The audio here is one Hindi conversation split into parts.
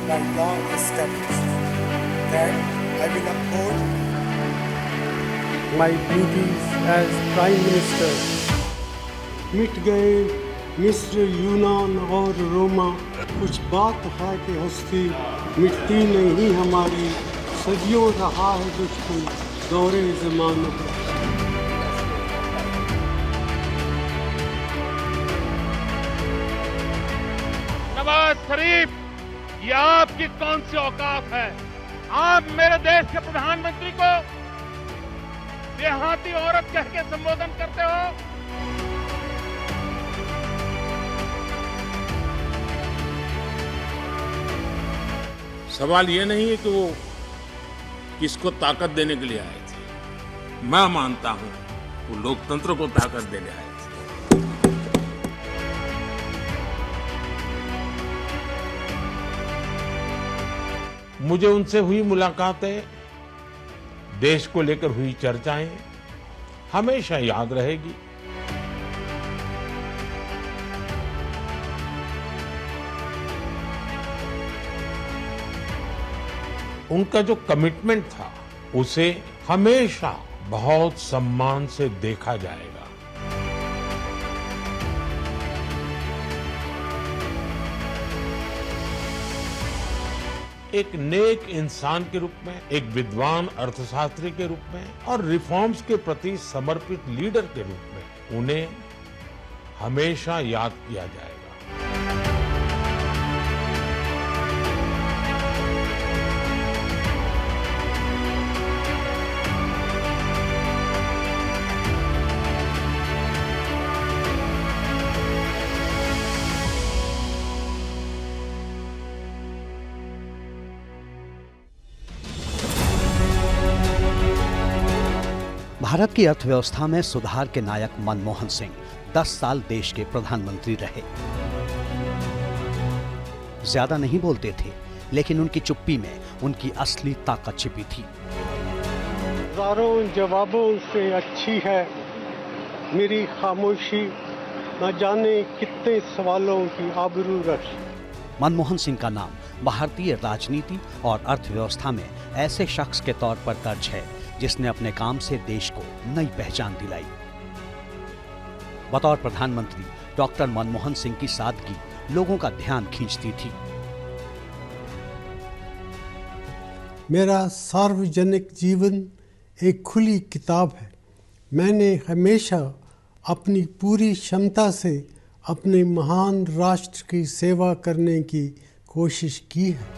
by law established, that I will uphold my duties as Prime Minister। मिट गए मिस्र, यूनान और रोमा, कुछ बात है कि हस्ती मिटती नहीं हमारी, सदियों रहा है दुश्मन दौरे ज़माना। नवाज शरीफ, ये आपकी कौन सी औकात है? आप मेरे देश के प्रधानमंत्री को देहाती औरत कह के संबोधन करते हो? सवाल ये नहीं है कि वो किसको ताकत देने के लिए आए थे। मैं मानता हूं वो लोकतंत्र को ताकत देने आए थे। मुझे उनसे हुई मुलाकातें, देश को लेकर हुई चर्चाएं हमेशा याद रहेगी। उनका जो कमिटमेंट था उसे हमेशा बहुत सम्मान से देखा जाएगा। एक नेक इंसान के रूप में, एक विद्वान अर्थशास्त्री के रूप में और रिफॉर्म्स के प्रति समर्पित लीडर के रूप में उन्हें हमेशा याद किया जाएगा। भारत की अर्थव्यवस्था में सुधार के नायक मनमोहन सिंह 10 साल देश के प्रधानमंत्री रहे। ज्यादा नहीं बोलते थे, लेकिन उनकी चुप्पी में उनकी असली ताकत छिपी थी। हजारों जवाबों से अच्छी है मेरी खामोशी, न जाने कितने सवालों की आबरू रखी। मनमोहन सिंह का नाम भारतीय राजनीति और अर्थव्यवस्था में ऐसे शख्स के तौर पर दर्ज है जिसने अपने काम से देश को नई पहचान दिलाई। बतौर प्रधानमंत्री डॉक्टर मनमोहन सिंह की सादगी लोगों का ध्यान खींचती थी। मेरा सार्वजनिक जीवन एक खुली किताब है। मैंने हमेशा अपनी पूरी क्षमता से अपने महान राष्ट्र की सेवा करने की कोशिश की है।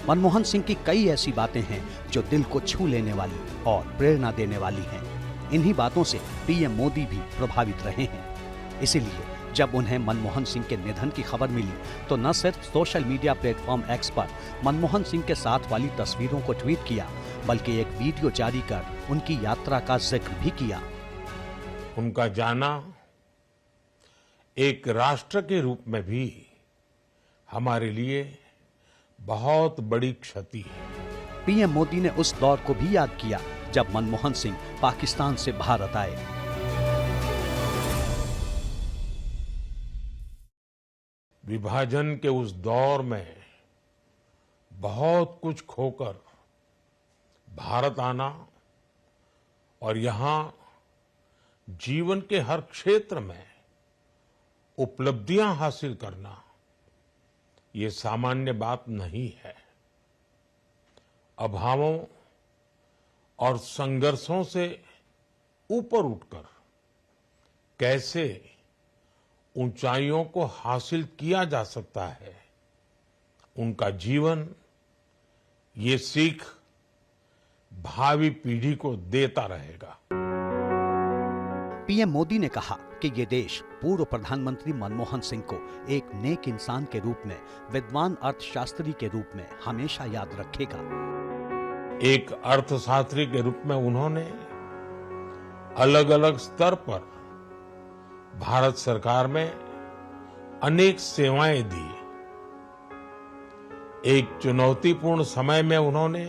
मनमोहन सिंह की कई ऐसी बातें हैं जो दिल को छू लेने वाली और प्रेरणा देने वाली हैं। इन्हीं बातों से पीएम मोदी भी प्रभावित रहे हैं। इसीलिए जब उन्हें मनमोहन सिंह के निधन की खबर मिली तो न सिर्फ सोशल मीडिया प्लेटफॉर्म एक्स पर मनमोहन सिंह के साथ वाली तस्वीरों को ट्वीट किया, बल्कि एक वीडियो जारी कर उनकी यात्रा का जिक्र भी किया। उनका जाना एक राष्ट्र के रूप में भी हमारे लिए बहुत बड़ी क्षति है। पीएम मोदी ने उस दौर को भी याद किया जब मनमोहन सिंह पाकिस्तान से भारत आए। विभाजन के उस दौर में बहुत कुछ खोकर भारत आना और यहां जीवन के हर क्षेत्र में उपलब्धियां हासिल करना, ये सामान्य बात नहीं है। अभावों और संघर्षों से ऊपर उठकर कैसे ऊंचाइयों को हासिल किया जा सकता है, उनका जीवन ये सीख भावी पीढ़ी को देता रहेगा। पीएम मोदी ने कहा कि ये देश पूर्व प्रधानमंत्री मनमोहन सिंह को एक नेक इंसान के रूप में, विद्वान अर्थशास्त्री के रूप में हमेशा याद रखेगा। एक अर्थशास्त्री के रूप में उन्होंने अलग अलग स्तर पर भारत सरकार में अनेक सेवाएं दी। एक चुनौतीपूर्ण समय में उन्होंने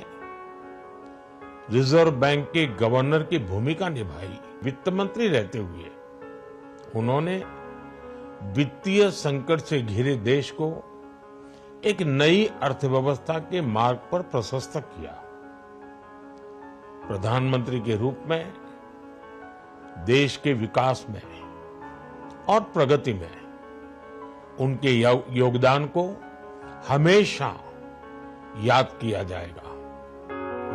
रिजर्व बैंक के गवर्नर की भूमिका निभाई। वित्त मंत्री रहते हुए उन्होंने वित्तीय संकट से घिरे देश को एक नई अर्थव्यवस्था के मार्ग पर प्रशस्त किया। प्रधानमंत्री के रूप में देश के विकास में और प्रगति में उनके योगदान को हमेशा याद किया जाएगा।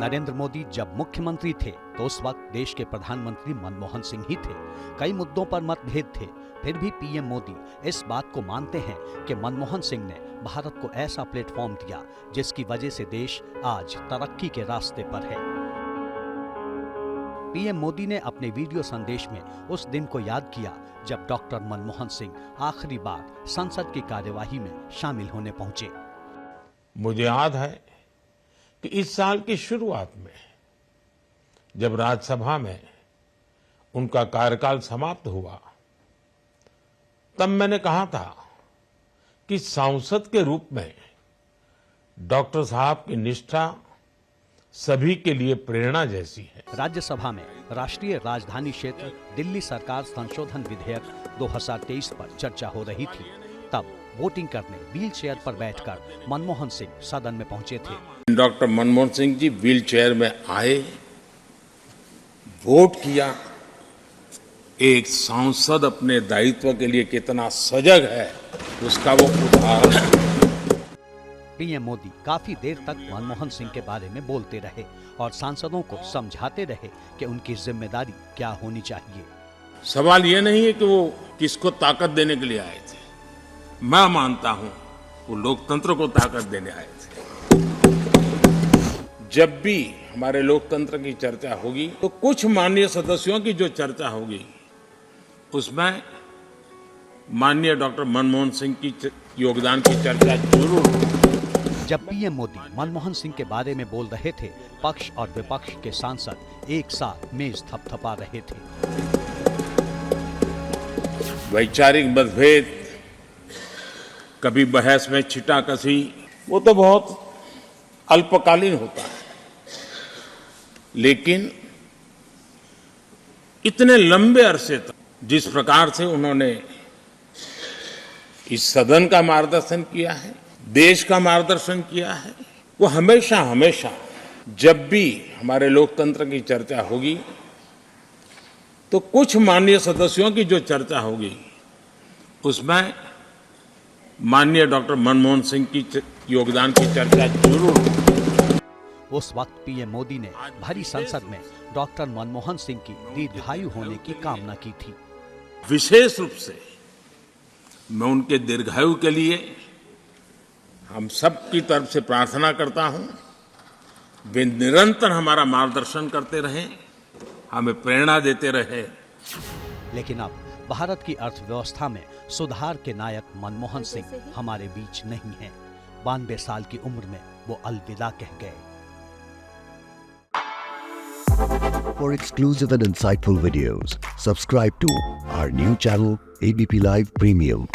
नरेंद्र मोदी जब मुख्यमंत्री थे तो उस वक्त देश के प्रधानमंत्री मनमोहन सिंह ही थे। कई मुद्दों पर मतभेद थे, फिर भी पीएम मोदी इस बात को मानते हैं कि मनमोहन सिंह ने भारत को ऐसा प्लेटफॉर्म दिया जिसकी वजह से देश आज तरक्की के रास्ते पर है। पीएम मोदी ने अपने वीडियो संदेश में उस दिन को याद किया जब डॉक्टर मनमोहन सिंह आखिरी बार संसद की कार्यवाही में शामिल होने पहुंचे। मुझे याद है कि इस साल की शुरुआत में जब राज्यसभा में उनका कार्यकाल समाप्त हुआ, तब मैंने कहा था कि सांसद के रूप में डॉक्टर साहब की निष्ठा सभी के लिए प्रेरणा जैसी है। राज्यसभा में राष्ट्रीय राजधानी क्षेत्र दिल्ली सरकार संशोधन विधेयक 2023 पर चर्चा हो रही थी। तब वोटिंग करने व्हील चेयर पर बैठकर मनमोहन सिंह सदन में पहुंचे थे। Doctor Manmohan Singh ji wheel chair में आए, वोट किया। एक सांसद अपने दायित्व के लिए कितना सजग है, उसका वो उदाहरण है। पीएम मोदी काफी देर तक मनमोहन सिंह के बारे में बोलते रहे और सांसदों को समझाते रहे कि उनकी जिम्मेदारी क्या होनी चाहिए। सवाल ये नहीं है कि वो किसको ताकत देने के लिए आए थे। मैं मानता हूं वो लोकतंत्र को ताकत देने आए थे। जब भी हमारे लोकतंत्र की चर्चा होगी तो कुछ माननीय सदस्यों की जो चर्चा होगी उसमें माननीय डॉक्टर मनमोहन सिंह की योगदान की चर्चा जरूर होगी। जब पीएम मोदी मनमोहन सिंह के बारे में बोल रहे थे, पक्ष और विपक्ष के सांसद एक साथ मेज थपथपा रहे थे। वैचारिक मतभेद, कभी बहस में छिटाकशी, वो तो बहुत अल्पकालीन होता है, लेकिन इतने लंबे अरसे तक जिस प्रकार से उन्होंने इस सदन का मार्गदर्शन किया है, देश का मार्गदर्शन किया है, वो हमेशा हमेशा जब भी हमारे लोकतंत्र की चर्चा होगी तो कुछ माननीय सदस्यों की जो चर्चा होगी उसमें माननीय डॉक्टर मनमोहन सिंह की योगदान की चर्चा जरूर होगी। उस वक्त पीएम मोदी ने भरी संसद में डॉक्टर मनमोहन सिंह की दीर्घायु होने की कामना की थी। विशेष रूप से मैं उनके दीर्घायु के लिए हम सब की तरफ से प्रार्थना करता हूं, वे निरंतर हमारा मार्गदर्शन करते रहें, हमें प्रेरणा देते रहे। लेकिन अब भारत की अर्थव्यवस्था में सुधार के नायक मनमोहन सिंह हमारे बीच नहीं हैं। 92 साल की उम्र में वो अलविदा कह गए। For exclusive and insightful videos, subscribe to our new channel ABP Live Premium.